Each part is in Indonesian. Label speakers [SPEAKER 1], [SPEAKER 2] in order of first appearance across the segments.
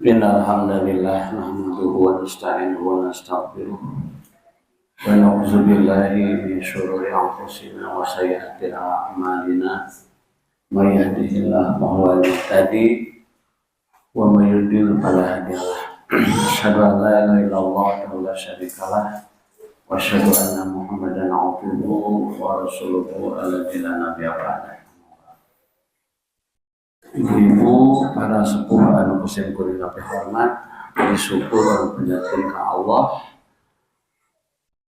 [SPEAKER 1] Innal hamdalillah nahmaduhu wa nasta'inuhu wa nastaghfiruh wa na'udzu billahi min shururi anfusina wa sayyiati a'malina may yahdihillahu fa huwal muhtadi wa may yudlil fala hadiyalah. Asyhadu an la ilaha illallah wahdahu la syarikalah wa asyhadu anna Muhammadan abduhu wa rasuluhu alladzi la nabiyya ba'dahu. Ibu-ibu, para sepuh anu kusim kuring kabeh hormat, syukur panjatkeun ka Allah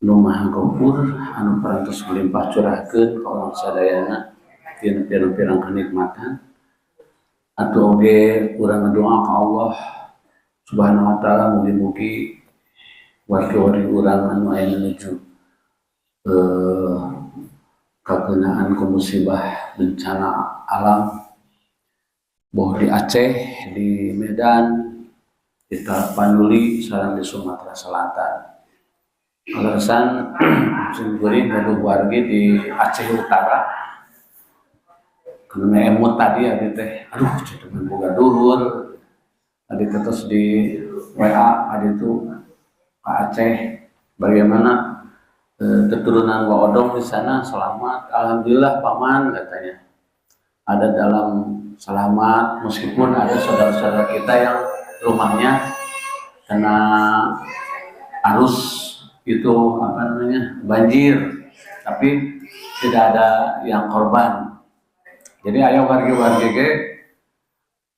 [SPEAKER 1] nu Maha Ghafur anu parantos melimpah curahkeun ka urang sadayana tina pirang-pirang kanikmatan. Atuh oge urang ngadoa ka Allah Subhanahu wa taala mugi-mugi wargi-wargi urang anu aya nuju kageunaan ku musibah bencana alam boh di Aceh, di Medan, di Tapanuli, sareng di Sumatera Selatan. Alasan singkuring gaduh wargi di Aceh Utara. Karena emut tadi adi teh, aduh cuman boga dulur. Adi terus di WA adi itu Pak Aceh, bagaimana keturunan Waodong di sana selamat, alhamdulillah paman katanya. Ada dalam selamat meskipun ada saudara-saudara kita yang rumahnya kena arus itu banjir, tapi tidak ada yang korban. Jadi ayo wargi-wargi ge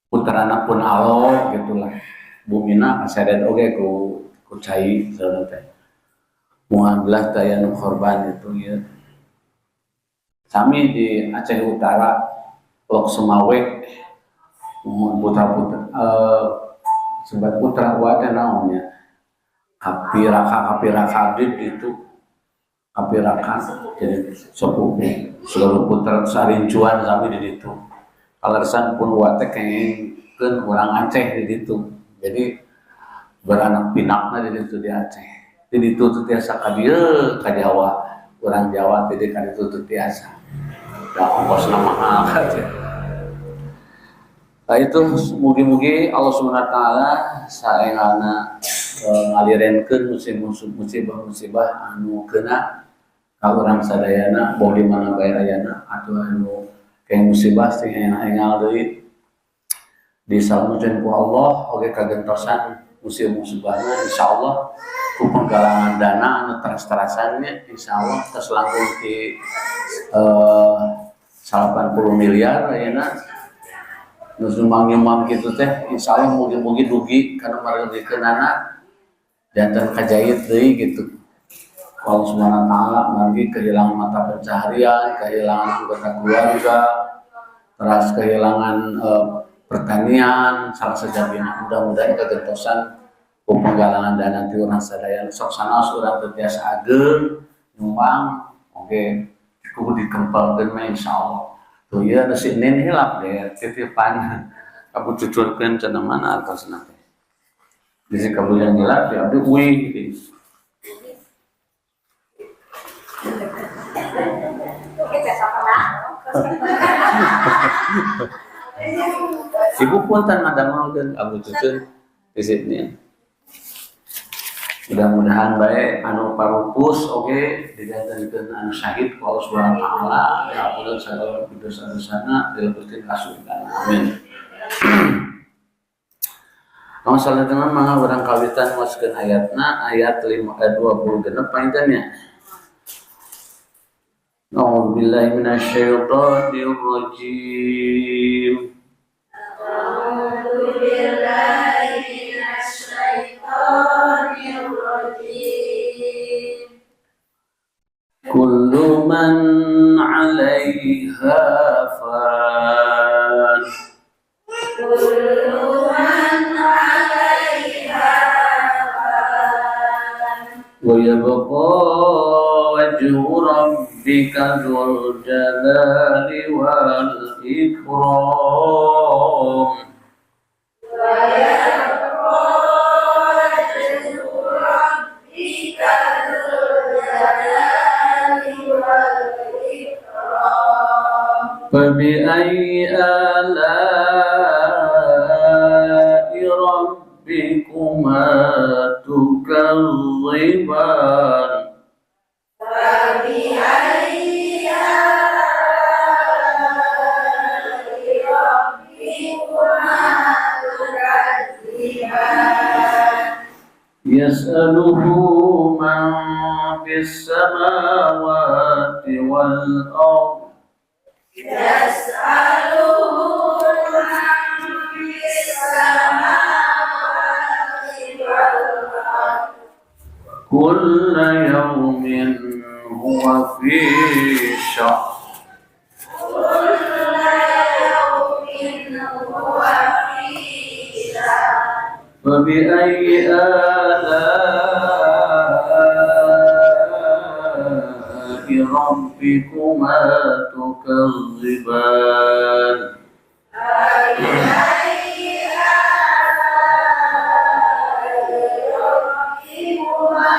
[SPEAKER 1] puterana pun alo gitulah. Bumina kaseret oge ku cai saudara teh. Moal belah teh anu korban itu ya. Sami di Aceh Utara Lok Semawe putra-putra sebat putra wate naonnya kapiraka itu kapiraka jadi sepupu seluruh putra sarincuan kami di ditu kalasan pun wate kengkeun urang Aceh di ditu jadi beranak pinakna di ditu di Aceh di ditu teu tiasa ka dieu ka Jawa urang Jawa teh ka ditu teu tiasa da ongkosna mahal aja. Nah itu mugi-mugi Allah Subhanahu wa taala saengana ngalirenkeun musibah-musibah anu keuna ka urang sadayana boh di mana bae ayana atuh anu keng musibah sing engal deui disalametkeun ku Allah oge kagentosan musibah-musibahna insyaallah ku penggalangan dana anu teras-terasannya insyaallah tos langkung di 80 miliar ayeuna nu sumbang-nyumbang kitu teh insyaallah mugi-mugi dugi kana mareukeun anak janten kajait deui gitu. Allah Subhanahu wa taala margi kehilangan mata pencaharian, kehilangan anggota keluarga, teras kehilangan pertanian, salah sajabina mudah-mudahan kagentosan ku penggalangan dana ti urang sadaya sok sanaos urang teu tiasa ageung nyumbang oge kudu dikempelkeun mah insyaallah. Tuh ya ada si nin hilap deh titipan aku cucurkeun cenah mana artosna teh. Bisi kabu yang hilap ya abdi uih gitu. Ibu punten madamelkeun abu cucur di sini. Mudah-mudahan baik anu parupus oge didantenkeun anu syahid ku Allah Subhanahu wa taala ya Allah sagala dosa-dosana dilebetkeun ka surga amin. Kalau salah dengan mangga urang kawitan maskeun ayatna ayat 26 panjangnya. A'udzu billahi minasyaitonir rajim. A'udzu billahi minasyaitonir rajim. Kullu man 'alaiha fan. Kullu man 'alaiha fan. Wa yabqa wajhu rabbika dzul jalali wal ikram. Wa yabqa wajhu rabbika dzul jalali wal ikram. Fa bi ayyi ala'i تكذبان
[SPEAKER 2] فبأي آلاء ربكما تكذبان
[SPEAKER 1] يسأله من في السماوات والأرض
[SPEAKER 2] يسأله من في السماوات والأرض
[SPEAKER 1] كل يوم هو في شأن
[SPEAKER 2] كل يوم هو في شأن
[SPEAKER 1] فبأي آلاء ربكما تكذبان
[SPEAKER 2] فبأي آلاء ربكما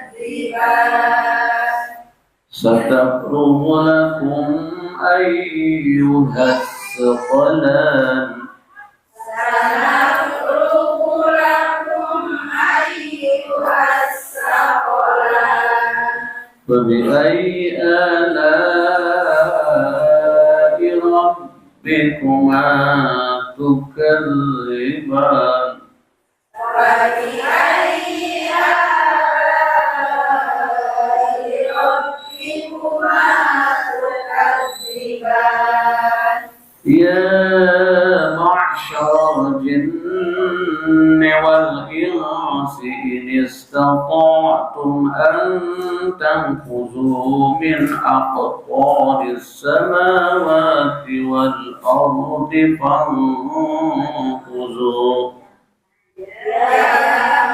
[SPEAKER 2] تكذبان
[SPEAKER 1] ستفرغ لكم أيها الثقلان
[SPEAKER 2] سنفرغ لكم أيها الثقلان
[SPEAKER 1] فبأي آلاء ربكما تكذبان
[SPEAKER 2] فبأي آلاء ربكما تكذبان
[SPEAKER 1] يا معشر الجن والإنس إن استطعتم أن تنفذوا من أقطار السماوات والأرض فانفذوا
[SPEAKER 2] يا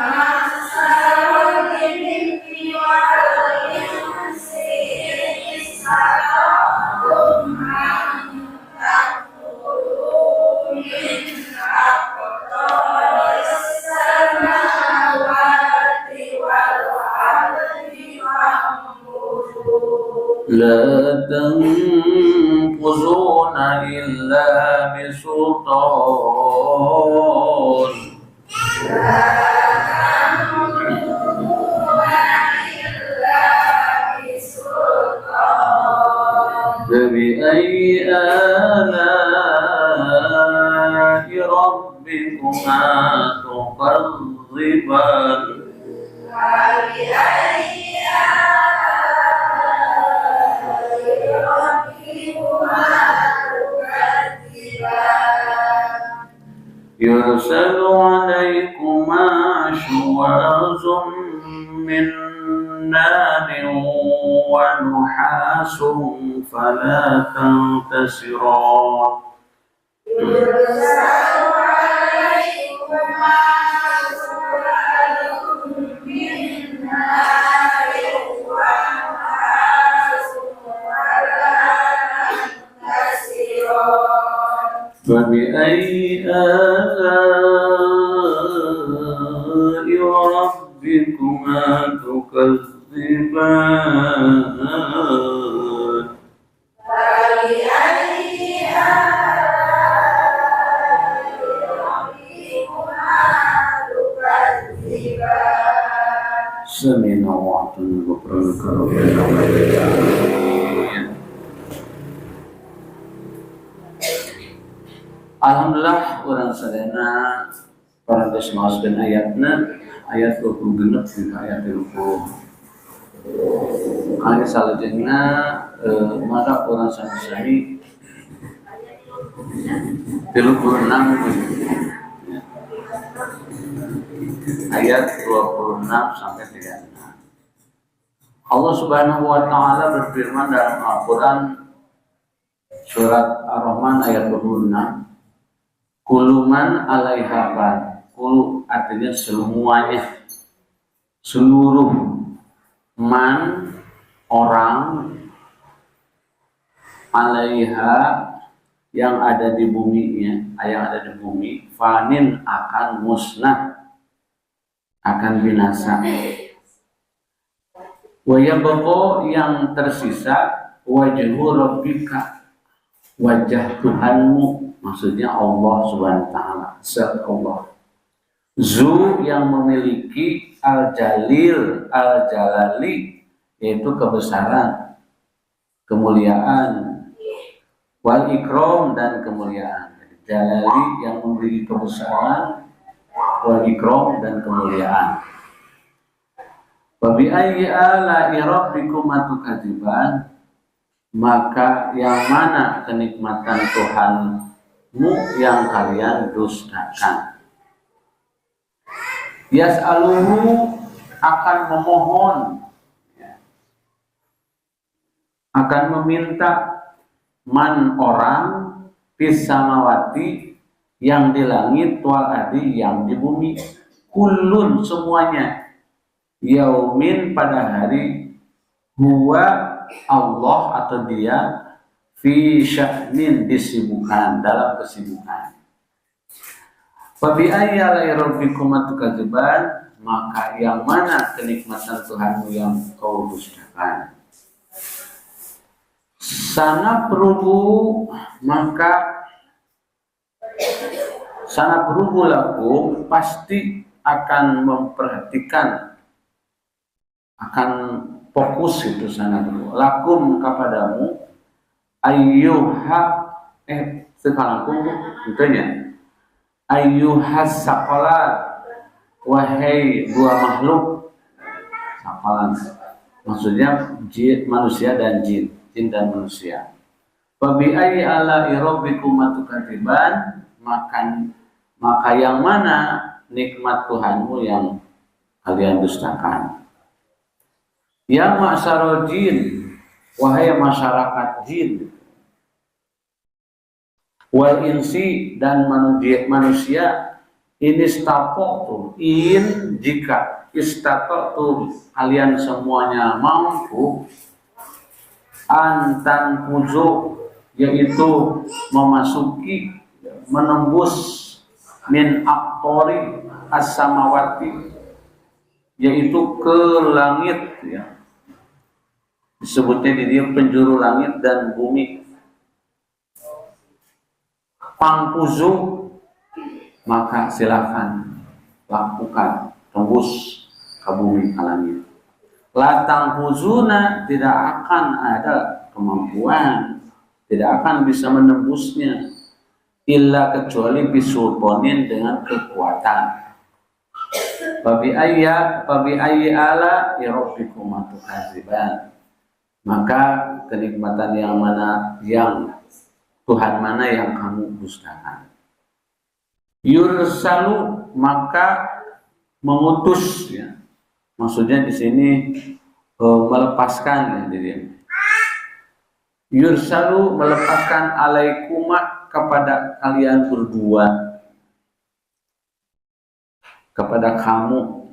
[SPEAKER 2] معشر الجن والإنس إن استطعتم أن تنفذوا من أقطار السماوات والأرض فانفذوا
[SPEAKER 1] لا تنفذون إلا بسلطان فبأي آلاء ربكما تكذبان
[SPEAKER 2] فبأي آلاء ربكما تكذبان
[SPEAKER 1] يرسل عليكما شواظ من نار ونحاس فلا تنتصران
[SPEAKER 2] يرسل عليكما شواظ من نار ونحاس فلا تنتصران
[SPEAKER 1] فبأي آلاء ربكما تكذبان
[SPEAKER 2] فبأي آلاء ربكما تكذبان
[SPEAKER 1] سمعنا وأطعنا غفرانك ربنا وإليك المصير. Alhamdulillah orang sadana parantos maoskeun ayatna ayat 20 genep jeung ayat 30. Kali salajengna maka orang sami-sami 36 ayat 26 sampai 36. Allah Subhanahu wa taala berfirman dalam Al-Qur'an surat Ar-Rahman ayat 26. Kuluman alaiha fan. Kul artinya semuanya, seluruh man orang alaiha yang ada di buminya, yang ada di bumi, fanin akan musnah, akan binasa. Wayabqa yang tersisa wajhu rabbika, wajah Tuhanmu, maksudnya Allah Subhanahu wa taala, zat Allah. Zu yang memiliki al-jalil, al-jalali, yaitu kebesaran, kemuliaan, wal ikram dan kemuliaan. Jalali yang memiliki kebesaran, wal ikram dan kemuliaan. Wa bi ayyi ala'i rabbikuma tukadziban, maka yang mana kenikmatan Tuhanmu yang kalian dustakan. Yas'aluhu, akan memohon, akan meminta, man orang, fis samawati, yang di langit, wal ardi, yang di bumi, kullun semuanya, yaumin pada hari, huwa Allah atau dia, fi sya'nin disibukan, dalam kesibukan. Fa bi ayyi ala'i rabbikuma tukadziban, maka yang mana kenikmatan Tuhanmu yang kau dustakan. Sana perubu, maka sana perubu lakum, pasti akan memperhatikan, akan fokus itu sana perubu lakum kepadamu, ayyuha sekalangkum tentunya ayyuhas saqalat, wahai dua makhluk saqalan, maksudnya jin, manusia dan jin dan manusia. Wa bi ayyi ala'i rabbikuma tukadziban, maka yang mana nikmat Tuhanmu yang kalian dustakan. Ya ma'syarul jin, wahai masyarakat jin, wal insi dan manusia, ini istaqatu, jika istaqatu kalian semuanya mampu, antan puzu, yaitu memasuki, menembus, min aqtori as-samawati, yaitu ke langit, ya. Disebutnya di dia penjuru langit dan bumi. Pangpuzu, maka silakan lakukan, tembus ke bumi, ke langit. Latang huzuna, tidak akan ada kemampuan, tidak akan bisa menembusnya, illa kecuali bisulponin, dengan kekuatan. Babi ayyi ala rabbikuma tukadziban, maka kenikmatan yang mana, yang Tuhan mana yang kamu dustakan. Yursalu, maka mengutus, ya. Maksudnya di sini melepaskan, ya, jadi yursalu, melepaskan, alaikuma, kepada kalian berdua, kepada kamu,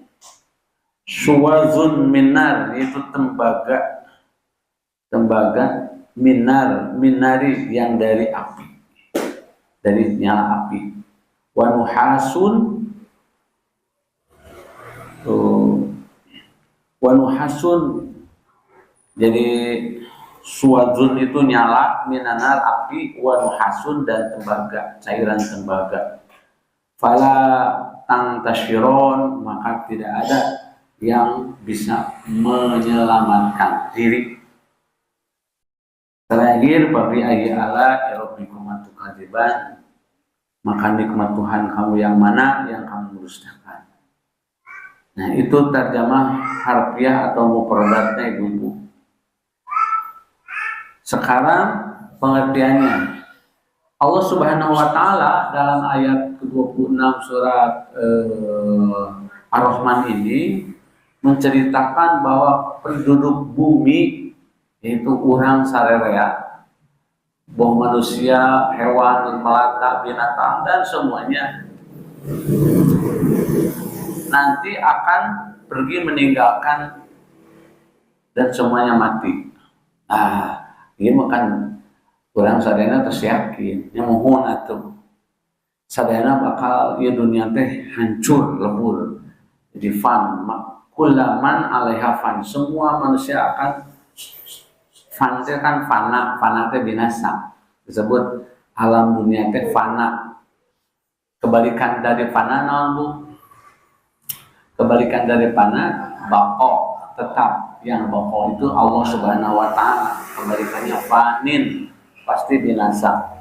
[SPEAKER 1] suwazun minar, itu tembaga minari, yang dari api, dari nyala api. Wa nuhasun, jadi suwazun itu nyala, minanar api, wa nuhasun dan tembaga, cairan tembaga. Fala tangtasyiron, maka tidak ada yang bisa menyelamatkan diri. Terakhir, babi ayyi ala rabbikuma tukadziban, maka nikmat Tuhan kamu yang mana yang kamu dustakan. Nah, itu terjemah harfiah atau mufradatnya, Ibu. Sekarang pengertiannya. Allah Subhanahu wa taala dalam ayat ke-26 surat Ar-Rahman ini menceritakan bahwa penduduk bumi, yaitu orang sarerea, bahwa manusia, hewan, melata, binatang, dan semuanya nanti akan pergi meninggalkan dan semuanya mati. Nah, ini makan orang sadayana terus yakin, yang mohon atuh sadayana bakal ya dunia teh hancur lebur, jadi fan, kullaman alaiha fan, semua manusia akan fan, teh kan fana, fana teh binasa, disebut alam dunia teh fana. Kebalikan dari fana naon Bu? Kebalikan dari fana, bako, tetap. Yang bako itu Allah Subhanahu wa taala. Kebalikannya fanin, pasti binasa.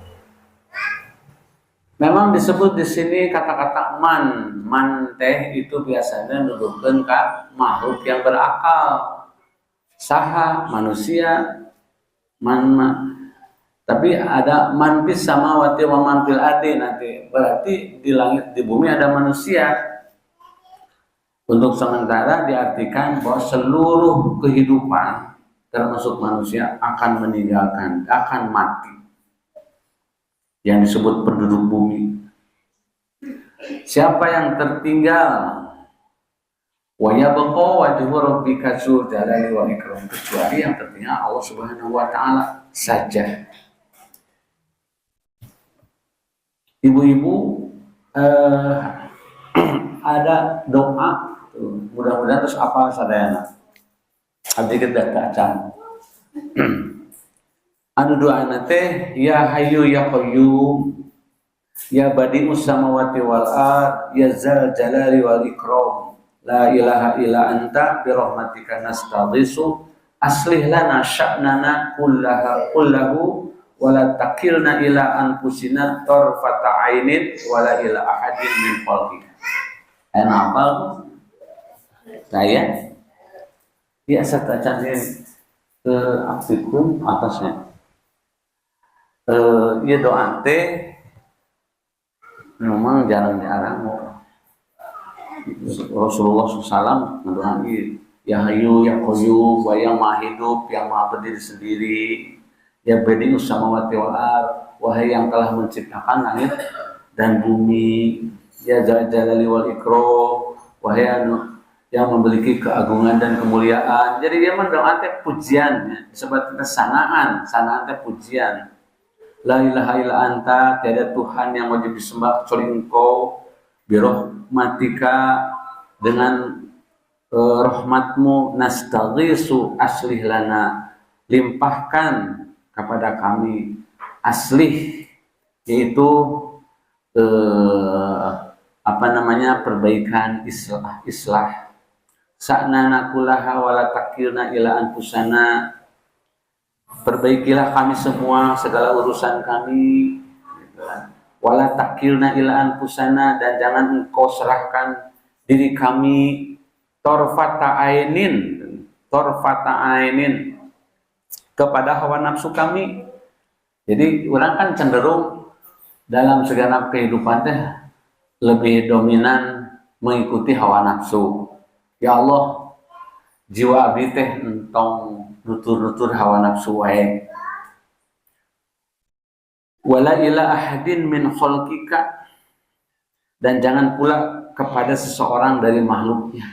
[SPEAKER 1] Memang disebut di sini kata-kata man teh itu biasanya nuduhkeun ka makhluk yang berakal. Saha manusia, tapi ada man fis samawati wa man fil ardi nanti. Berarti di langit di bumi ada manusia. Untuk sementara diartikan bahwa seluruh kehidupan termasuk manusia akan meninggalkan, akan mati. Yang disebut penduduk bumi. Siapa yang tertinggal? Wa yabqa wajhu rabbika dzul jalali wal ikram, kecuali yang tertinggal Allah Subhanahu wa taala saja. Ibu-ibu ada doa, mudah-mudahan terus apa sadayana. Abdi kita acan. Anu doana teh ya hayyu ya qayyum ya badi'us samawati wal ard ya zal jalali wal ikram la ilaha illa anta bi rahmatika nastaghisu aslih lana sya'nana kullahu wa la takilna ila anfusina tarfata ainin wa la ila ahadin min khalqika. Enak hafal saya biasa tacanin ke aktifkum atasnya. Iya doa teh memang jarang-jarang Rasulullah SAW mendoakan ya hayyu ya qayyum wa yang maha hidup yang maha berdiri sendiri ya badi'us samawati wal ard, wahai yang telah menciptakan langit dan bumi, ya zal jalali wal ikram, wahai yang memiliki keagungan dan kemuliaan. Jadi dia mendoakan teh pujian, disebut sanaan teh pujian. La ilaha illa anta, tiada Tuhan yang wajib disembah kecuali Engkau. Birahmatika, dengan rahmatmu, nastaghisu aslih lana, limpahkan kepada kami, aslih yaitu perbaikan, islah. Sa'nana kullaha wala takilna ila anfusana, perbaikilah kami semua segala urusan kami, wala takilna ila anfusana, dan jangan engkau serahkan diri kami torfata ainin kepada hawa nafsu kami. Jadi orang kan cenderung dalam segenap kehidupan teh lebih dominan mengikuti hawa nafsu. Ya Allah, jiwa abdi teh entong nutur-nutur hawa nafsu wae. Wala ila ahadin min khalqika, dan jangan pula kepada seseorang dari makhluknya.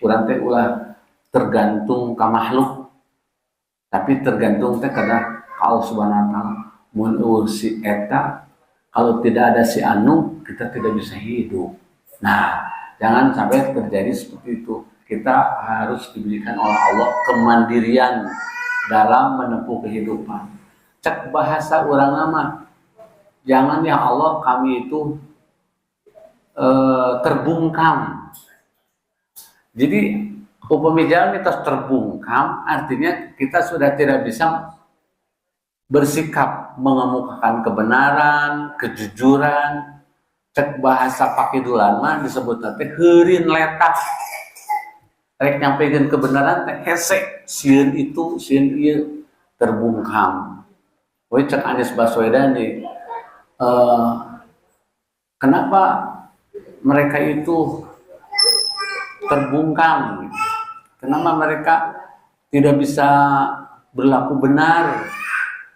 [SPEAKER 1] Urang teh ulah tergantung ka makhluk, tapi tergantung teh kada ka Allah Subhanahu wa taala. Mun si eta, kalau tidak ada si anu, kita tidak bisa hidup. Nah, jangan sampai terjadi seperti itu. Kita harus diberikan oleh Allah kemandirian dalam menempuh kehidupan. Cek bahasa urang nama, jangan ya Allah kami itu terbungkam. Jadi upami jalan mitos terbungkam, artinya kita sudah tidak bisa bersikap mengemukakan kebenaran, kejujuran. Cek bahasa pakidulan mah disebut nanti heureun letak. Rek nyampikeun kebenaran teh hese, sieun itu sieun ieu terbungkam. We cek Anies Baswedan nih, kenapa mereka itu terbungkam? Kenapa mereka tidak bisa berlaku benar?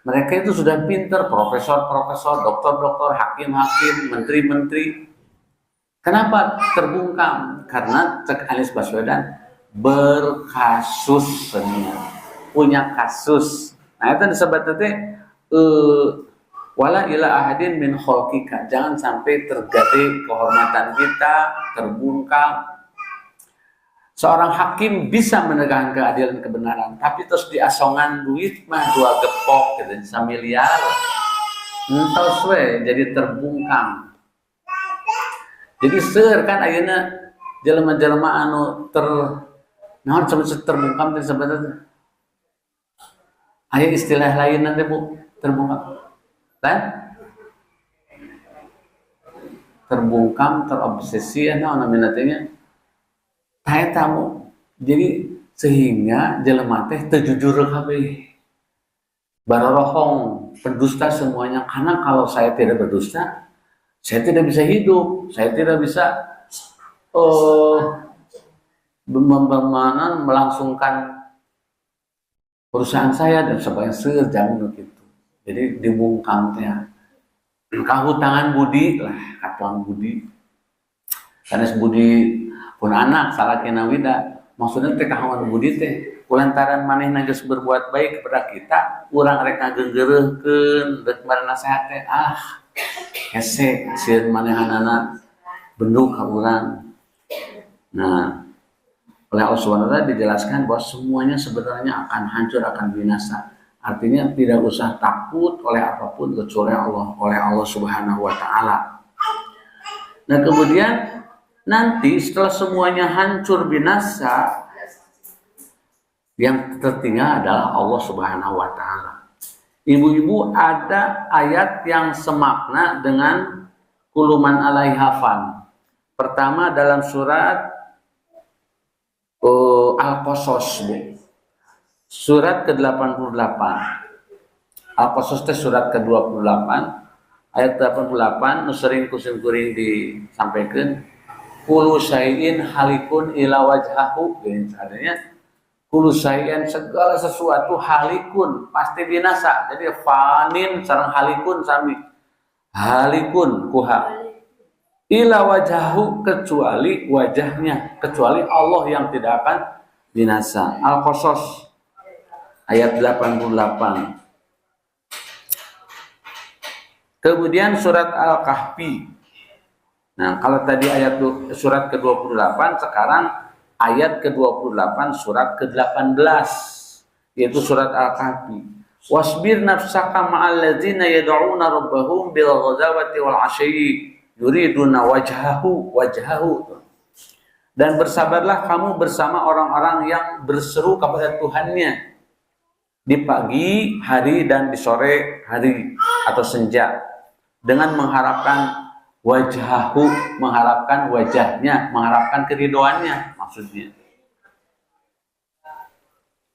[SPEAKER 1] Mereka itu sudah pinter, profesor-profesor, doktor-doktor, hakim-hakim, menteri-menteri. Kenapa terbungkam? Karena cek Anies Baswedan berkasus, punya kasus. Nah itu disebut tadi wala ila ahadin min khalqika, jangan sampai terjadi kehormatan kita terbungkam. Seorang hakim bisa menegakkan keadilan kebenaran, tapi terus diasongan duit mah 2 gepok gitu, 1 miliar. Entos we jadi terbungkam. Jadi seueur kan ayeuna jelema-jelema anu naon terbungkam teh sebenarnya. Aya istilah lain nanti Bu, terbungkam. Kan? Terbungkam, terobsesi naon namina teh nya. Tah eta Bu. Jadi sehingga jelema teh teu jujur kabeh. Barorohong, pendusta semuanya. Karena kalau saya tidak berdusta, saya tidak bisa hidup, saya tidak bisa melangsungkan perusahaan saya dan sebagainya sejamin gitu. Jadi dibungkam teh. Kahutangan budi lah, katuang budi. Karena budi pun anak salah kena wida. Maksudnya teh kahutangan budi teh. Kulantaran manehna geus berbuat baik kepada kita, urang rek ngageunggeureurkeun, rek mari nasehat teh hese sieun manehanana benduk ka urang. Nah, oleh Allah Subhanahu wa taala dijelaskan bahwa semuanya sebenarnya akan hancur, akan binasa. Artinya tidak usah takut oleh apapun kecuali oleh Allah Subhanahu wa taala. Nah, kemudian nanti setelah semuanya hancur binasa, yang tertinggal adalah Allah Subhanahu wa taala. Ibu-ibu, ada ayat yang semakna dengan kuluman alaihafan. Pertama dalam surat Al-Qasas, surat ke-88. Al-Qasas itu surat ke-28 ayat 88 nu sering kuring disampaikan, kullu syai'in halikun ila wajhahu, adanya kullu syai'in segala sesuatu halikun pasti binasa. Jadi fanin sareng halikun sami. Halikun kuha ila wajhahu, kecuali wajahnya, kecuali Allah yang tidak akan binasa. Al-Qasas ayat 88. Kemudian surat Al-Kahfi. Nah, kalau tadi ayat surat ke-28, sekarang ayat ke-28 surat ke-18, yaitu surat Al-Kahfi. Wasbir nafsaka ma'al ladzina yad'una rabbahum bil ghadawati wal 'ashyi yuriduna wajhahu. Dan bersabarlah kamu bersama orang-orang yang berseru kepada Tuhannya di pagi hari dan di sore hari atau senja, dengan mengharapkan wajhahu, mengharapkan wajahnya, mengharapkan keridhoannya maksudnya.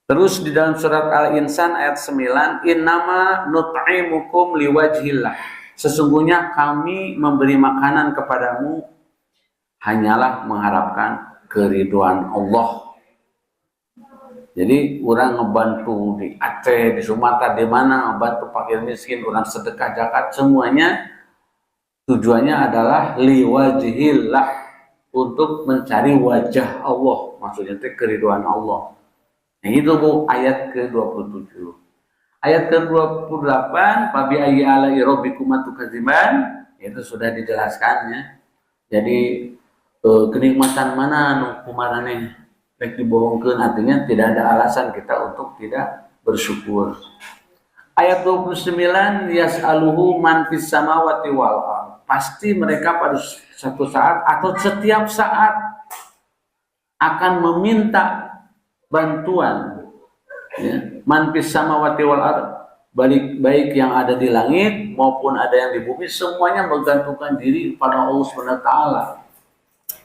[SPEAKER 1] Terus di dalam surat Al-Insan ayat 9, innama nut'imukum liwajhillah, sesungguhnya kami memberi makanan kepadamu hanyalah mengharapkan keridhaan Allah. Jadi orang ngebantu di Aceh, di Sumatera, di mana ngebantu fakir miskin, orang sedekah zakat, semuanya tujuannya adalah liwajhillah, untuk mencari wajah Allah, maksudnya itu keridhaan Allah. Nah itu Bu, ayat ke-27. Ayat ke-28, fabi ayyi ala'i rabbikuma tukadziban, itu sudah dijelaskannya. Jadi kenikmatan mana nu kumaraneh rek dibohongkeun, artinya tidak ada alasan kita untuk tidak bersyukur. Ayat 29, yas'aluhu man fis samawati wal ardh, pasti mereka pada suatu saat atau setiap saat akan meminta bantuan, ya. Man fis samawati wal ardh, baik yang ada di langit maupun ada yang di bumi, semuanya menggantungkan diri pada Allah Subhanahu wa taala.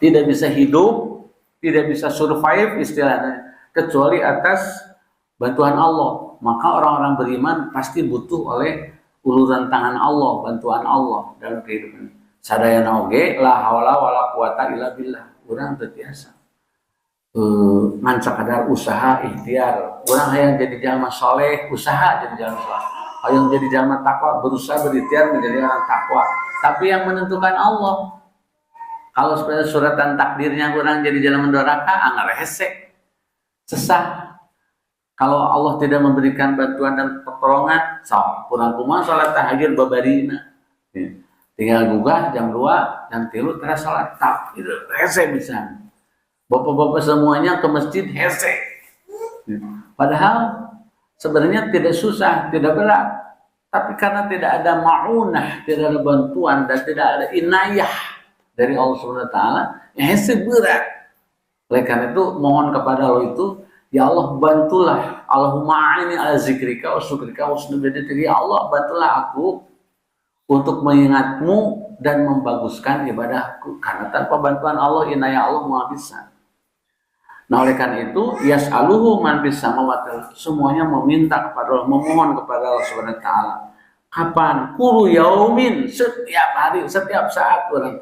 [SPEAKER 1] Tidak bisa hidup, tidak bisa survive istilahnya kecuali atas bantuan Allah. Maka orang-orang beriman pasti butuh oleh uluran tangan Allah, bantuan Allah dalam kehidupan. Sadayana oge la haula wala quwata illa billah. Urang teu tiasa ngan sakadar usaha ikhtiar. Urang hayang jadi jalma saleh, usaha jadi jalma saleh. Hayang jadi jalma takwa, berusaha berikhtiar menjadi orang takwa. Tapi yang menentukan Allah. Kalau sebenarnya suratan takdirnya kurang jadi jalan mendoraka, anggar hese, sesah. Kalau Allah tidak memberikan bantuan dan pertolongan, kurang kumaha salat tahajud babarina. Ya. Tinggal gugah jam 2, jam 3 terus salat tak, gitu. Hese bisa. Bapak-bapak semuanya ke masjid hese. Ya. Padahal sebenarnya tidak susah, tidak berat. Tapi karena tidak ada ma'unah, tidak ada bantuan dan tidak ada inayah dari Allah Subhanahu wa taala, hese berat. Oleh karena itu mohon kepada Allah itu, ya Allah bantulah, Allahumma a'inni ala zikrika wa syukrika wa husni ibadatika. Ya Allah bantulah aku untuk mengingatmu dan membaguskan ibadahku, karena tanpa bantuan Allah inaya Allah mau bisa. Nah oleh karena itu yas'aluhu man fis samawati, semuanya meminta kepada Allah, memohon kepada Allah Subhanahu wa taala. Kapan? Kullu yaumin, setiap hari, setiap saat orang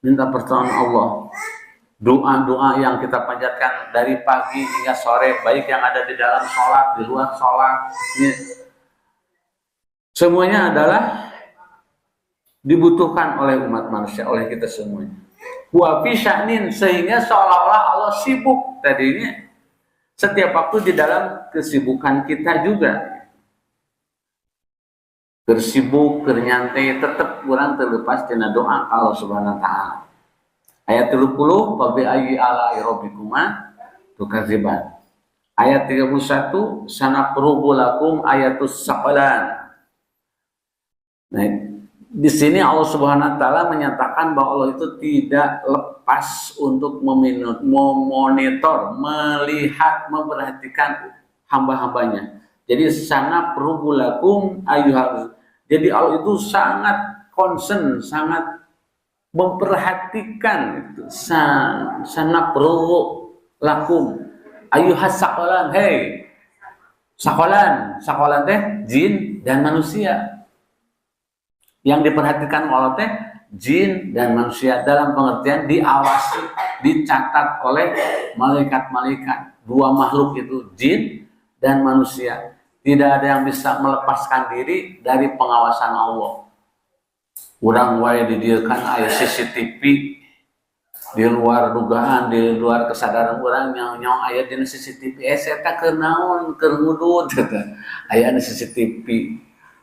[SPEAKER 1] minta pertolongan Allah. Doa-doa yang kita panjatkan dari pagi hingga sore, baik yang ada di dalam sholat, di luar sholat, ini semuanya adalah dibutuhkan oleh umat manusia, oleh kita semuanya. Wa fi sya'nin, sehingga seolah-olah Allah sibuk tadinya setiap waktu di dalam kesibukan kita juga. Bersibuk, bernyantai, tetap kurang terlepas dengan doa Allah Subhanahu wa taala. Ayat 30, wa bi ayyi ala'i rabbikuma tukadziban. Ayat 31, sanaqrubu lakum ayatus saqalan. Nah, di sini Allah Subhanahu wa taala menyatakan bahwa Allah itu tidak lepas untuk memonitor, melihat, memperhatikan hamba-hambanya. Jadi sanaqrubu lakum ayyuhal. Jadi Allah itu sangat concern, sangat memperhatikan itu. Sanaqrubu lakum ayyuhas saqalan. Hey, saqalan teh jin dan manusia. Yang diperhatikan Allah teh jin dan manusia, dalam pengertian diawasi, dicatat oleh malaikat-malaikat. Dua makhluk itu, jin dan manusia. Tidak ada yang bisa melepaskan diri dari pengawasan Allah. Urang wae didiekan aya CCTV di luar dugaan, di luar kesadaran orang nyong aya di CCTV. Eta keur naon, keur ngudut aya di CCTV.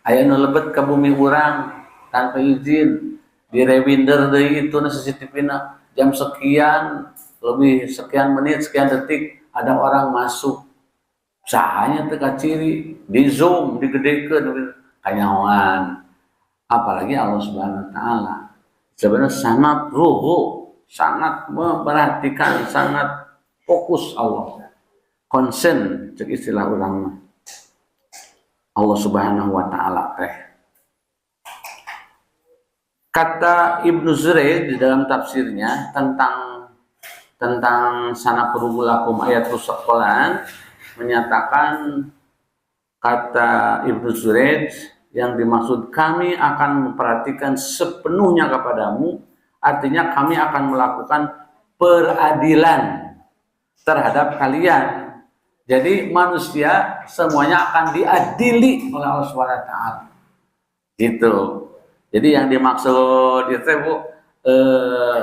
[SPEAKER 1] Aya nu lebet ka bumi urang tanpa izin, di rewinder deui itu CCTV-na jam sekian, lebih sekian menit, sekian detik ada orang masuk. Sahanya teu kaciri, di zoom, digedekeun kanyahoan. Apalagi Allah Subhanahu wa taala. Sebenarnya sangat ruhu, sangat memperhatikan, sangat fokus Allah. Concern cek istilah ulama. Allah Subhanahu wa taala teh. Kata Ibnu Zuraid di dalam tafsirnya tentang sanaqrubu lakum ayatus saqalan, menyatakan kata Ibnu Zuraid yang dimaksud kami akan memperhatikan sepenuhnya kepadamu, artinya kami akan melakukan peradilan terhadap kalian. Jadi manusia semuanya akan diadili oleh Allah SWT. Gitu. Jadi yang dimaksud itu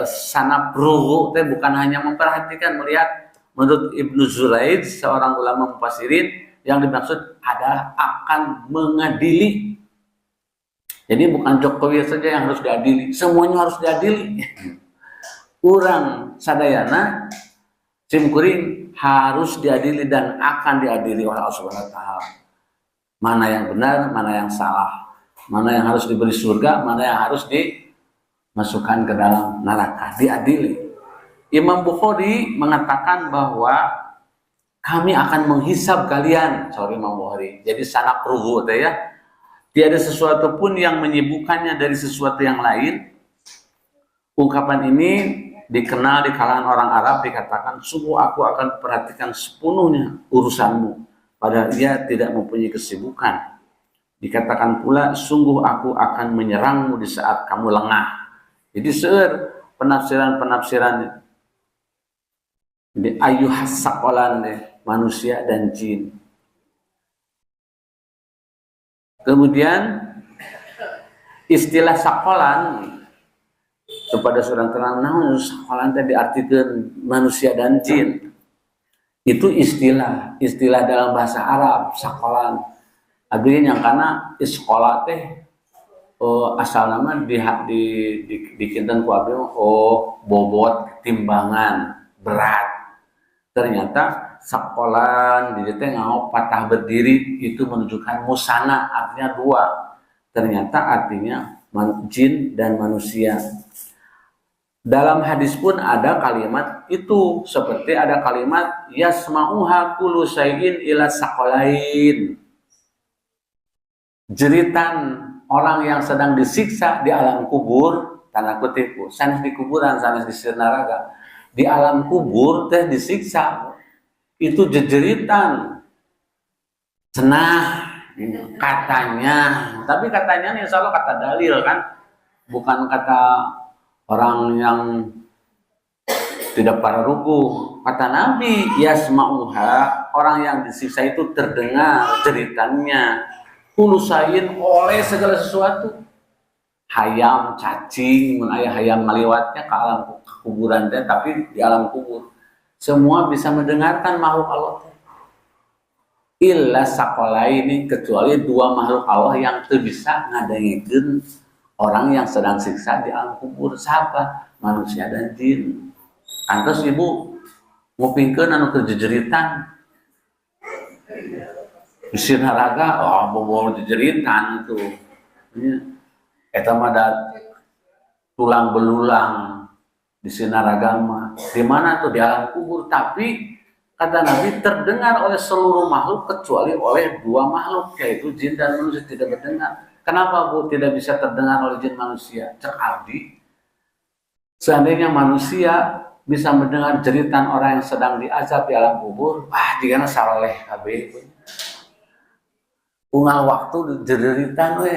[SPEAKER 1] sanaqrubu itu bukan hanya memperhatikan, melihat. Menurut Ibnu Zuraid, seorang ulama mufassirin, yang dimaksud adalah akan mengadili. Jadi bukan Jokowi saja yang harus diadili, semuanya harus diadili. Urang sadayana simkuring harus diadili dan akan diadili oleh Allah Subhanahu wa taala. Mana yang benar, mana yang salah, mana yang harus diberi surga, mana yang harus dimasukkan ke dalam neraka, diadili. Imam Bukhari mengatakan bahwa kami akan menghisab kalian, Imam Bukhari. Jadi sanaqrubu teh ya. Tiada sesuatu pun yang menyibukkannya dari sesuatu yang lain. Ungkapan ini dikenal di kalangan orang Arab, dikatakan, sungguh aku akan perhatikan sepenuhnya urusanmu, padahal ia tidak mempunyai kesibukan. Dikatakan pula, sungguh aku akan menyerangmu di saat kamu lengah. Jadi penafsiran-penafsiran di ayyuhas saqalan deh, manusia dan jin. Kemudian istilah saqalan kepada seorang terang, naon saqalan tadi diartikeun manusia dan jin. Itu istilah dalam bahasa Arab, saqalan. Abdi nyangkana isqala teh asal nama dikinten ku abdi bobot, timbangan, berat. Ternyata saqalan di teh ngau patah berdiri itu menunjukkan musana, artinya dua. Ternyata artinya jin dan manusia. Dalam hadis pun ada kalimat itu, seperti ada kalimat yasma'uha kullu syai'in ila saqalain. Jeritan orang yang sedang disiksa di alam kubur, tanda kutip, sanes di kuburan, sanes di neraka. Di alam kubur teh disiksa. Itu jejeritan. Cenah katanya, tapi katanya insya Allah kata dalil kan, bukan kata orang yang tidak para ruku. Kata Nabi, yasma'uha, orang yang disiksa itu terdengar jeritannya, kulusain oleh segala sesuatu. Hayam, cacing, mun aya hayam maliwatnya ke alam kuburan teh, tapi di alam kubur semua bisa mendengarkan makhluk Allah. Illa sakolaini, kecuali dua makhluk Allah yang teu bisa ngadengikeun orang yang sedang siksa di alam kubur. Siapa? Manusia dan jin. Antos ibu ngupingkeun anu teu jejeritan bisi naraga, bobo jejeritan itu. Eta mah tulang belulang di sinaragama. Di mana tuh? Di alam kubur. Tapi kata Nabi terdengar oleh seluruh makhluk kecuali oleh dua makhluk, yaitu jin dan manusia tidak berdengar. Kenapa Bu tidak bisa terdengar oleh jin manusia? Cek abdi, seandainya manusia bisa mendengar jeritan orang yang sedang diazab di alam kubur, jigana saleh kabeh. Unggal waktu jeritan we.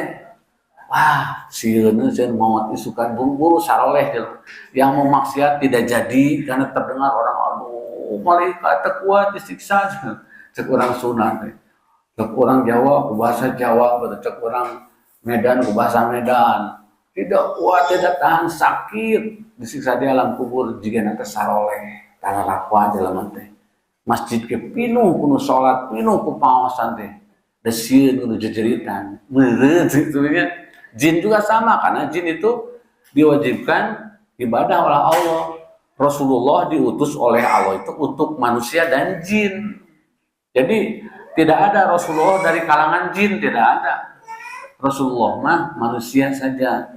[SPEAKER 1] Sieun cenah maot isukan buru-buru saleh yang mau maksiat tidak jadi karena terdengar orang, aduh malaikat teu kuat disiksa. Cek orang Sunda teh. Cek orang Jawa ku bahasa Jawa, cek orang Medan ku bahasa Medan. Tidak kuat, tidak tahan, sakit disiksa di alam kubur jigana teh saleh. Tara lakwa jelema teh. Masjid ke pinuh salat, pinuh ku paosan teh. Da sieun kudu jejeritan. Meureun situnya. Jin juga sama, karena jin itu diwajibkan ibadah oleh Allah. Rasulullah diutus oleh Allah itu untuk manusia dan jin. Jadi tidak ada Rasulullah dari kalangan jin, tidak ada. Rasulullah mah manusia saja.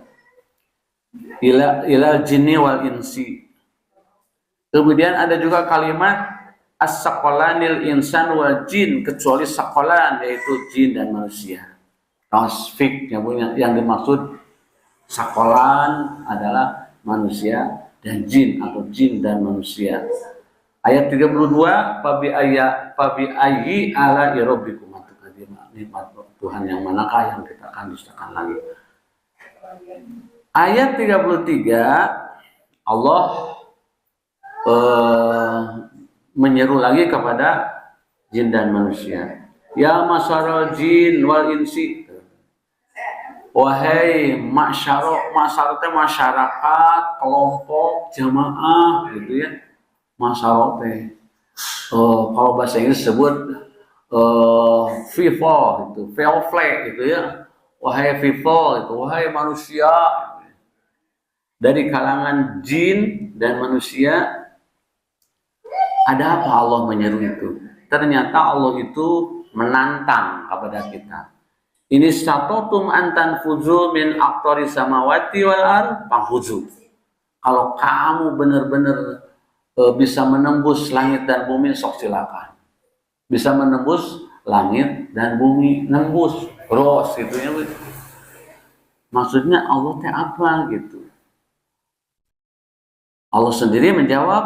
[SPEAKER 1] Ilal jinni wal insi. Kemudian ada juga kalimat as-saqalanil insan wal jin, kecuali saqalan yaitu jin dan manusia. Tasfik yang dimaksud sakolan adalah manusia dan jin atau jin dan manusia. Ayat 32, fabi ayyi ala rabbikum, nikmat Tuhan yang manakah yang kita akan dustakan lagi. Ayat 33 Allah menyeru lagi kepada jin dan manusia. Ya masyarul jin wal insi, wahai masyarakat, kelompok, jamaah gitu ya. Masyarakat kalau bahasa Inggris sebut people itu, gitu ya. Wahai people itu, wahai manusia. Dari kalangan jin dan manusia, ada apa Allah menyeru itu? Ternyata Allah itu menantang kepada kita. Ini satotum antan fuzu min aktori samawati wal ar pangfuzu. Kalau kamu benar-benar bisa menembus langit dan bumi, sok silakan. Bisa menembus langit dan bumi, nembus ros gitu ya. Maksudnya Allah teh apa gitu? Allah sendiri menjawab,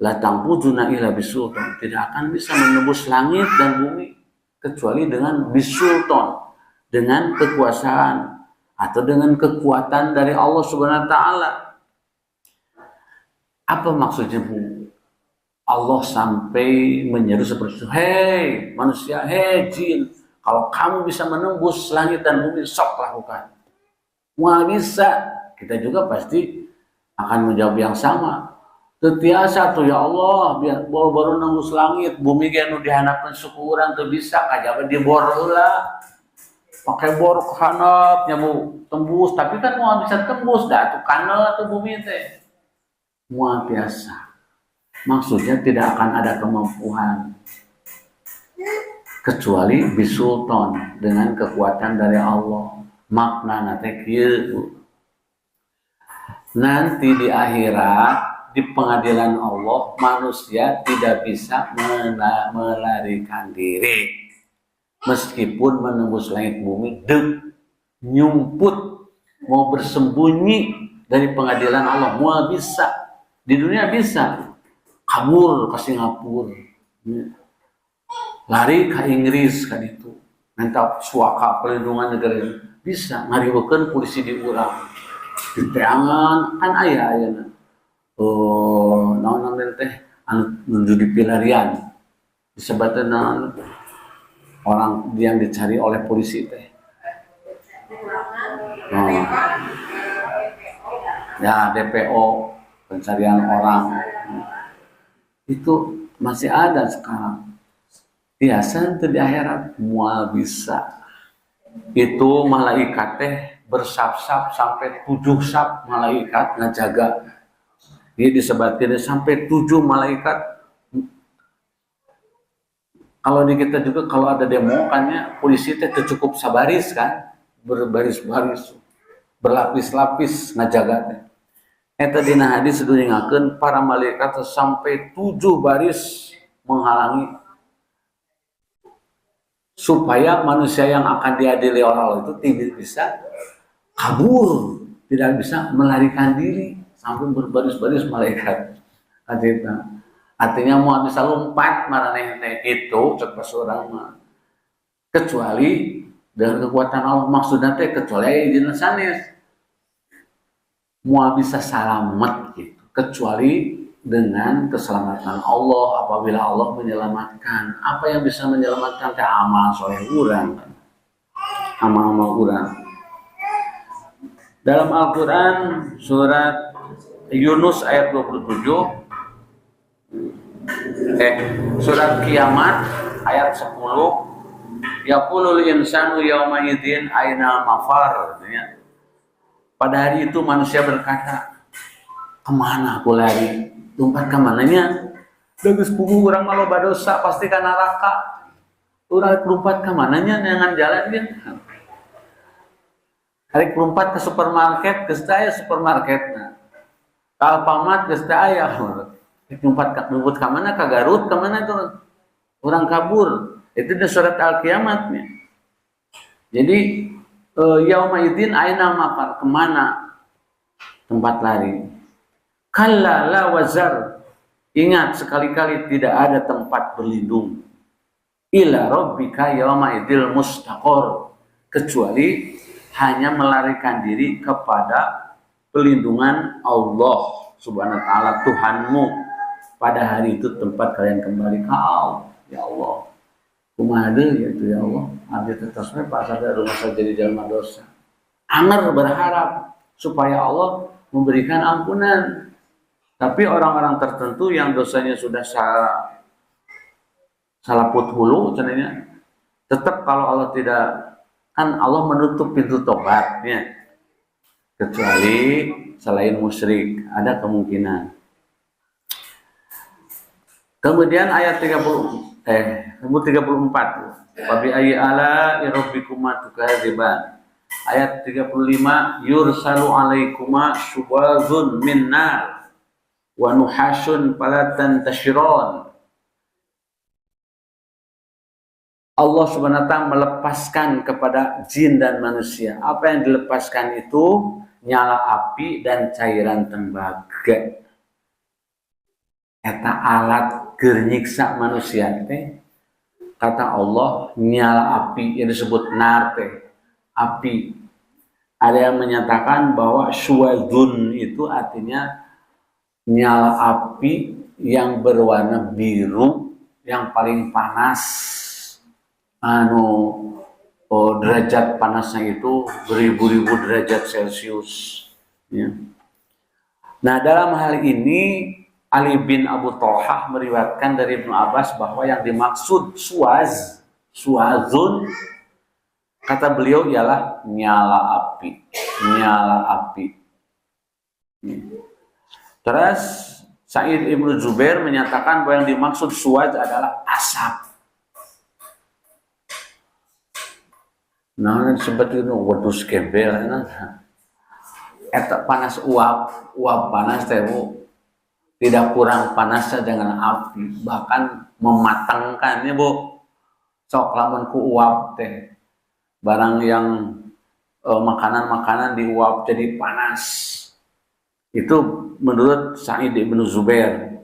[SPEAKER 1] la tanfuzuna illa bisultan. Tidak akan bisa menembus langit dan bumi kecuali dengan bisultan, dengan kekuasaan atau dengan kekuatan dari Allah Subhanahu wa taala. Apa maksudnya Bu? Allah sampai menyeru seperti itu, hei manusia, hei jin, kalau kamu bisa menembus langit dan bumi, sok lakukan. Wah bisa, kita juga pasti akan menjawab yang sama. Tetiasa tuh ya Allah, biar baru nembus langit, bumi kayak nu dihandapkeun suku urang teu bisa, kajaba dibor heula. Pakai bor ke handapnya Bu, tembus, tapi kan mau bisa tembus dah tuh kanal tuh bumi teh. Mual biasa. Maksudnya tidak akan ada kemampuan kecuali bisultan, dengan kekuatan dari Allah. Makna teh kieu. nanti di akhirat di pengadilan Allah manusia tidak bisa melarikan diri meskipun menembus langit bumi nyumput mau bersembunyi dari pengadilan Allah mau bisa di dunia bisa kabur ke Singapura lari ke Inggris kan itu nanti suaka perlindungan negara bisa ngariweukeun polisi diurang di teangan kan aya naon teh anu menuju di pelarian disebutna naon orang yang dicari oleh polisi teh ya DPO pencarian orang itu masih ada sekarang biasa di akhirat mual bisa itu malaikat teh bersap-sap sampai 7 sap malaikat ngajaga dia disebutkan sampai 7 malaikat kalau di kita juga kalau ada demo kannya polisi teh cukup sabaris kan berbaris-baris berlapis-lapis ngajaga teh eta dina hadis diingatkeun para malaikat sampai 7 baris menghalangi supaya manusia yang akan diadili oleh Allah itu tidak bisa kabur, tidak bisa melarikan diri sampai berbaris-baris malaikat. Artinya mau bisa lompat maraneh teh itu cek seorang mah. Kecuali dengan kekuatan Allah maksudnya teh kecuali izin sanes. Mau bisa selamat gitu. Kecuali dengan keselamatan Allah apabila Allah menyelamatkan. Apa yang bisa menyelamatkan teh amal soleh urang. Amal-amal urang. Dalam Al-Quran surat Yunus ayat 27 surat Kiamat ayat 10 yaqulul insanu yauma idzin aina mafar pada hari itu manusia berkata kemana aku lari lompat ke mananya geus puguh urang mah loba dosa pasti ka neraka urang lompat ke mananya neangan jalan dia hari lompat ke supermarket geus aya supermarketna ka Alfamart geus aya lompat ka mana ka Garut ka mana itu urang kabur itu di surat Al-Qiyamah jadi yauma idzin aina mafar kemana tempat lari kalla la wazar ingat sekali-kali tidak ada tempat berlindung ila rabbika yauma idzil mustaqor kecuali hanya melarikan diri kepada pelindungan Allah subhanahu wa ta'ala Tuhanmu pada hari itu tempat kalian kembali ke Allah ya Allah kumaha deui yaitu ya Allah abdi tetasna pas ada rumah saja di jalan dosa anger berharap supaya Allah memberikan ampunan tapi orang-orang tertentu yang dosanya sudah salah hulu cenanya tetap kalau Allah tidak kan Allah menutup pintu tobatnya kecuali selain musyrik ada kemungkinan. Kemudian ayat 34 Wabi ayyi ala rabbikuma tukadziban ayat 35 yursalu alaikuma subazun min nar wa nuhasun fala tantashiron Allah subhanahu wa ta'ala melepaskan kepada jin dan manusia. Apa yang dilepaskan itu nyala api dan cairan tembaga. Eta alat keur nyiksa manusia teh. Kata Allah nyala api yang disebut nar teh. Api. Ada yang menyatakan bahwa syuwadun itu artinya nyala api yang berwarna biru yang paling panas. Derajat panasnya itu beribu-ribu derajat Celcius ya. Nah dalam hal ini Ali bin Abu Thalhah meriwayatkan dari Ibnu Abbas bahwa yang dimaksud suazun kata beliau ialah nyala api terus Sa'id Ibnu Jubair menyatakan bahwa yang dimaksud suaz adalah asap. Nah, seperti itu wedus gembel eta panas uap panas teh Bu tidak kurang panasnya dengan api, bahkan mematangkannya Bu. Sok lamun ku uap teh barang yang makanan-makanan diuap jadi panas. Itu menurut Sa'id bin Zubair.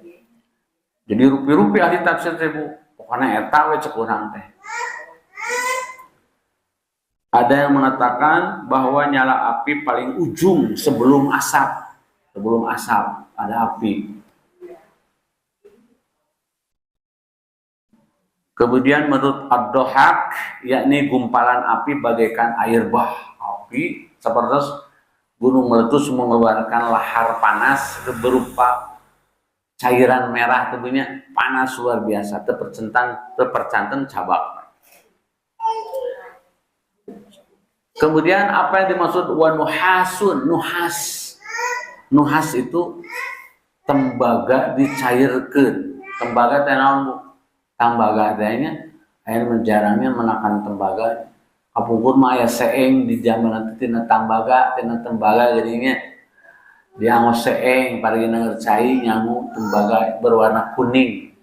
[SPEAKER 1] Jadi rupi-rupi ahli tafsir teh Bu, pokoknya eta we cek urang teh. Ada yang mengatakan bahwa nyala api paling ujung sebelum asap. Sebelum asap ada api. Kemudian menurut Ad-Dhahak, yakni gumpalan api bagaikan air bah. Api seperti gunung meletus mengeluarkan lahar panas berupa cairan merah, tentunya panas luar biasa, terpercanten cabak. Kemudian apa yang dimaksud wa nuhasun? Nuhas itu tembaga dicairkeun. Tembaga teh naon Bu? Tembaga tehnya aya menjarangnya menakan tembaga. Kapungkur mah aya seeng di zaman nanti tina tembaga jadinya diangos seeng parigina ngercai nyamu tembaga berwarna kuning.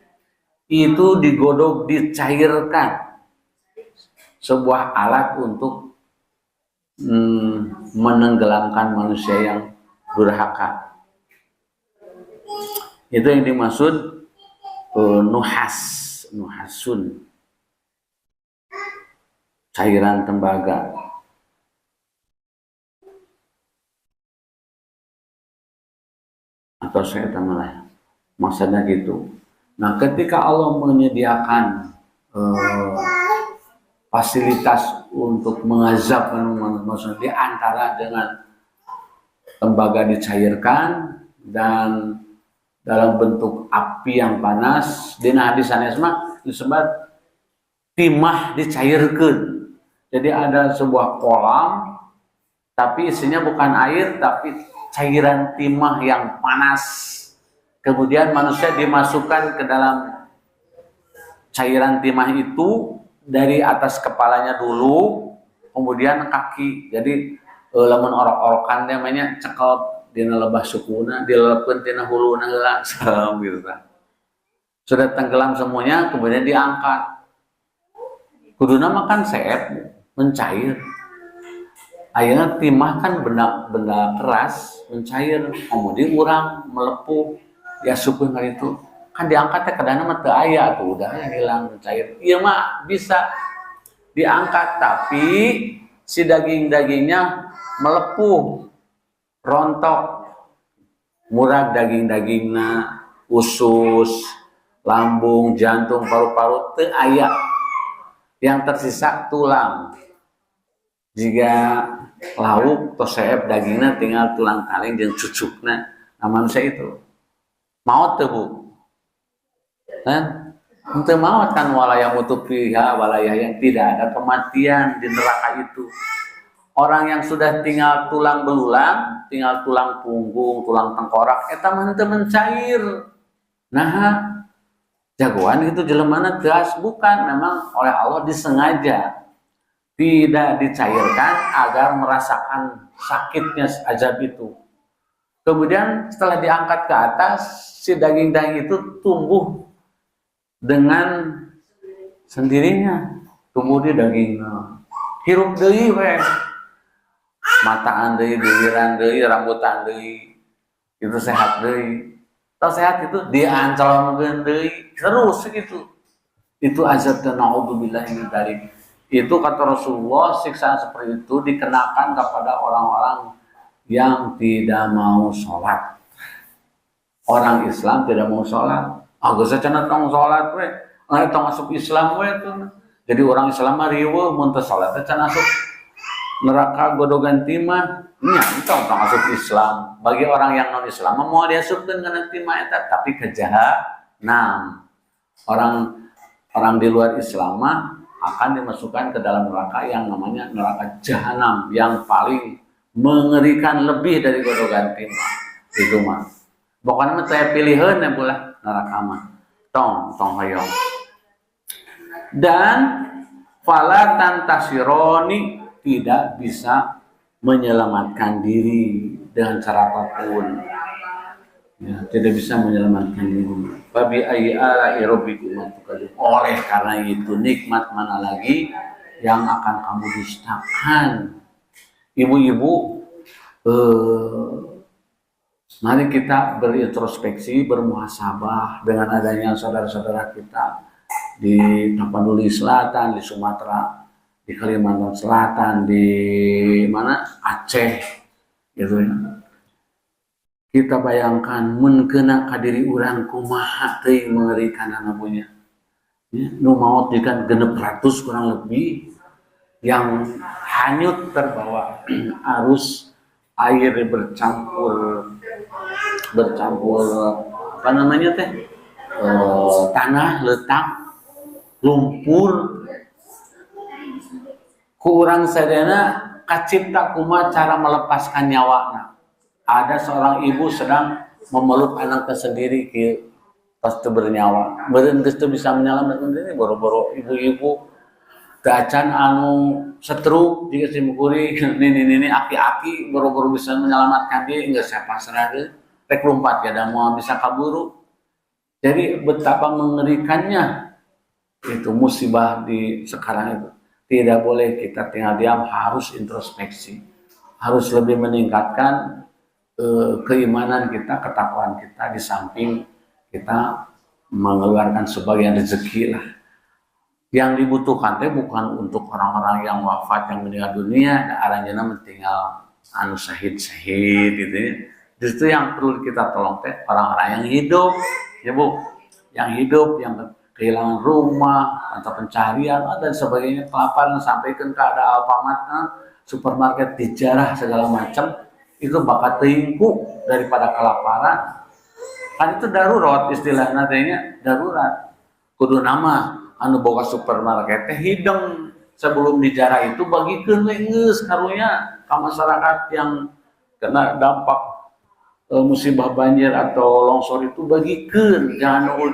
[SPEAKER 1] Itu digodok dicairkan. Sebuah alat untuk menenggelamkan manusia yang durhaka. Itu yang dimaksud nuhasun, cairan tembaga. Atau saya tambah maksudnya gitu. Nah, ketika Allah menyediakan fasilitas untuk mengazab manusia di antara dengan tembaga dicairkan dan dalam bentuk api yang panas, dina hadis sanesma disebut timah dicairkan. Jadi ada sebuah kolam tapi isinya bukan air tapi cairan timah yang panas. Kemudian manusia dimasukkan ke dalam cairan timah itu dari atas kepalanya dulu, kemudian kaki. Jadi lamun orok-orokan namanya cekel dina lebah sukuna, dilelepkeun tina huluna heula gitu kan. Sudah tenggelam semuanya, kemudian diangkat. Kuduna makan seep, mencair. Ayeuna timah kan benda keras, mencair, kemudian urang melepuh, diasupkeun ka itu. Kan diangkat teh kadana mah teu aya tuh, udah hilang mencair. Iya mah bisa diangkat tapi si daging-dagingnya melepuh, rontok, murag daging-dagingna, usus, lambung, jantung, paru-paru teu aya. Yang tersisa tulang. Jika lauk toseep dagingna tinggal tulang kaleng jeung cucukna, nah manusia itu maot teu Bu? Kan? Untuk maut kan walaya mutufiha walaya yang tidak ada kematian di neraka itu. Orang yang sudah tinggal tulang belulang, tinggal tulang punggung, tulang tengkorak, eta mah teu mencair. Nah, jagoan itu jelemana gas bukan, memang oleh Allah disengaja tidak dicairkan agar merasakan sakitnya azab itu. Kemudian setelah diangkat ke atas, si daging-daging itu tumbuh dengan sendirinya, tumbuh di dagingnya. Hirup deui we. Mataan deui, diliran deui, rambutan deui. Itu sehat deui. Tau sehat itu diancalkeun deui, terus gitu. Itu azab dan naudzubillahi min dzalik. Itu kata Rasulullah, siksaan seperti itu dikenakan kepada orang-orang yang tidak mau sholat. Orang Islam tidak mau sholat. Geus cenah tong sholat we, tong asup Islam we tuh. Jadi orang Islam mah riweuh mun teu sholat teh can asup neraka godogan timah. Nya tong asup Islam. Bagi orang yang non Islam mau diasupkeun kana timah eta, tapi ke jahanam. Orang di luar Islam mah akan dimasukkan ke dalam neraka yang namanya neraka jahanam yang paling mengerikan lebih dari godogan timah. Itu mah. Pokoknya saya pilihan ya pula neraka mah. Tong hoyong. Dan fala tantasironi tidak bisa menyelamatkan diri. dengan cara apapun. Ya, tidak bisa menyelamatkan diri. Babi ayya aerobikum oleh karena itu nikmat mana lagi yang akan kamu dustakan. Ibu-ibu, mari kita berintrospeksi, bermuhasabah dengan adanya saudara-saudara kita di Tapanuli Selatan, di Sumatera, di Kalimantan Selatan, di mana Aceh, gitu ya. Kita bayangkan mun kena kadiri urang kumaha teuing mengerikan punya. Ya, nu maut dikan 600 kurang lebih yang hanyut terbawa arus air bercampur apa namanya teh tanah letak lumpur kurang sadana kacipta kumaha cara melepaskan nyawanya. Ada seorang ibu sedang memeluk anaknya sendiri ke pas bernyawa. Beureun geus teu bisa menyelamatkan diri boro-boro ibu-ibu gacan anu setruk jika simukuri nini aki-aki boro-boro bisa menyelamatkan diri geus pasrah deui rek lompat ya da moal bisa kaburu. Jadi betapa mengerikannya itu musibah di sekarang itu. Tidak boleh kita tinggal diam, harus introspeksi. Harus lebih meningkatkan keimanan kita, ketakwaan kita di samping kita mengeluarkan sebagian rezeki lah. Yang dibutuhkan teh bukan untuk orang-orang yang wafat yang meninggal dunia, aranjeuna tinggal anu syahid gitu ya. Justru yang perlu kita tolong teh orang-orang yang hidup, ya Bu, yang hidup, yang kehilangan rumah atau pencarian dan sebagainya, kelaparan sampaikan ke ada Alfamart, supermarket dijarah segala macam. Itu bakal teingku daripada kelaparan. Kan itu darurat istilahnya tanya darurat. Kudu nama anu boga supermarket teh hideng sebelum dijarah itu bagikeun we geus karunya ka masyarakat yang kena dampak musibah banjir atau longsor itu bagikeun jangan nunggu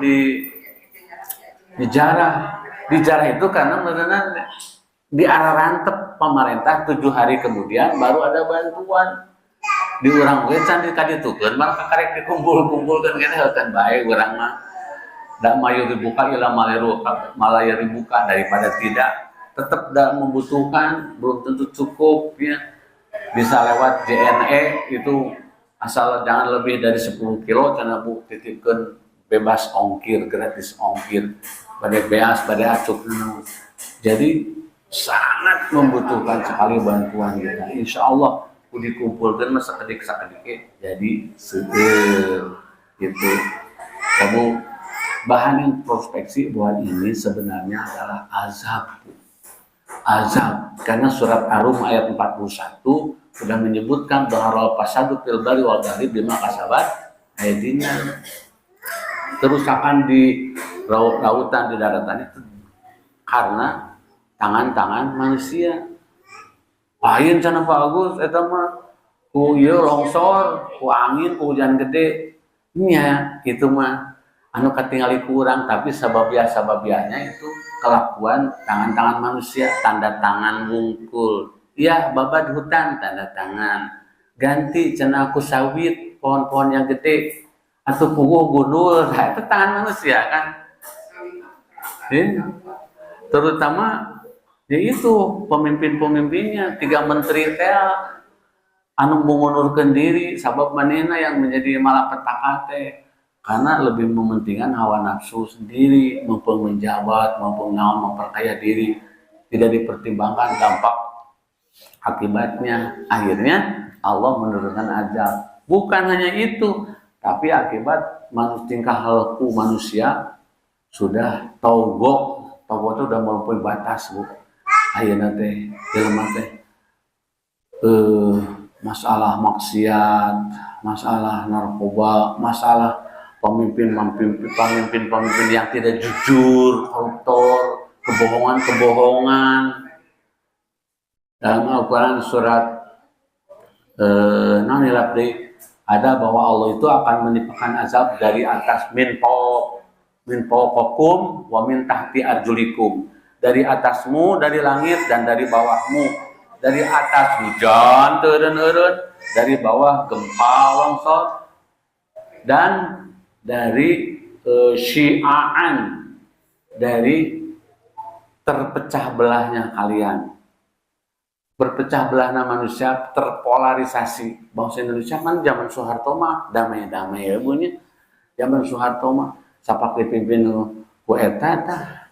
[SPEAKER 1] dijarah. Dijarah itu karena beneran di arah rantep pemerintah 7 hari kemudian baru ada bantuan. Di urang ge can dikaditukeun maka karek dikumpul-kumpulkeun keneh heutan bae urang mah da mayu dibuka ila malaya dibuka daripada tidak tetap da membutuhkan belum tentu cukup ya bisa lewat JNE itu asal jangan lebih dari 10 kilo cenah Bu titipkeun bebas ongkir gratis ongkir pada beas pada acuk jadi sangat membutuhkan sekali bantuan kita insyaallah dikumpulkan masa kedik jadi seger gitu. Kamu bahan introspeksi buat ini sebenarnya adalah azab karena surat Ar-Rum ayat 41 sudah menyebutkan bahwa fasadu fil bari wal bahri bima kasabat aydina kerusakan di lautan di daratan itu karena tangan-tangan manusia. Lain cenah Pak Agus eta mah ku ieu longsor, ku angin, ku hujan gede. Nya kitu mah anu katingali ku urang tapi sababianya itu kelakuan tangan-tangan manusia, tanda tangan wungkul. Iya, babad hutan tanda tangan. Ganti cenah ku sawit, pohon-pohon yang gede atuh puguh gundul, itu tangan manusia kan. Terutama ya itu pemimpin-pemimpinnya 3 menteri teh anu mengundurkan diri sabab manehna yang menjadi malapetaka teh karena lebih mementingkan hawa nafsu sendiri mumpung menjabat mumpung naon memperkaya diri tidak dipertimbangkan dampak akibatnya akhirnya Allah menurunkan azab bukan hanya itu tapi akibat tingkah laku manusia sudah togo itu udah melampaui batas Bu. Ayeuna teh jelema teh masalah maksiat, masalah narkoba, masalah pemimpin yang tidak jujur, koruptor, kebohongan. Dalam Al-Qur'an surat ada bahwa Allah itu akan menimpakan azab dari atas min fawqakum wa min tahti arjulikum. Dari atasmu, dari langit, dan dari bawahmu. dari atas hujan turun-turun, dari bawah gempa longsor, dan dari syi'aan, dari terpecah belahnya kalian. Berpecah belahnya manusia, terpolarisasi. Bangsa Indonesia kan zaman Soeharto mah damai-damai ya bunyi. Zaman Soeharto mah sapak dipimpin ku eta tah.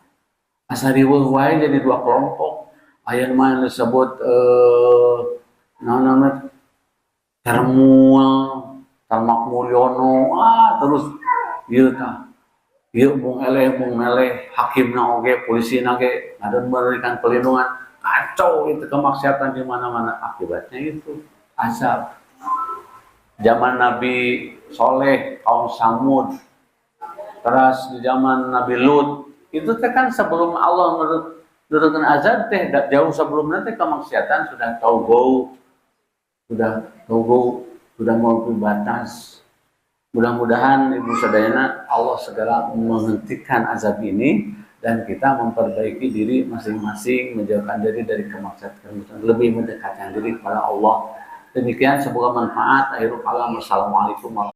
[SPEAKER 1] Asa riweuh wae jadi dua kelompok. Aya mah disebut namanya Termual, Tarmak Mulyono, terus ieu tah. Ieu mung eleh mung meleh, hakimna oge, polisina oge ngadeun memberikan pelindungan. Kacau itu kemaksiatan di mana-mana, akibatnya itu azab. Zaman Nabi Soleh kaum Samud, terus di zaman Nabi Lut, itu teh kan sebelum Allah menurunkan azab teh jauh sebelumnya teh kemaksiatan sudah taugo, sudah melampaui batas. Mudah-mudahan Ibu Sadayana Allah segera menghentikan azab ini dan kita memperbaiki diri masing-masing, menjauhkan diri dari kemaksiatan, lebih mendekatkan diri kepada Allah. Demikian, semoga manfaat. Akhirul kalam. Wassalamualaikum warahmatullahi wabarakatuh.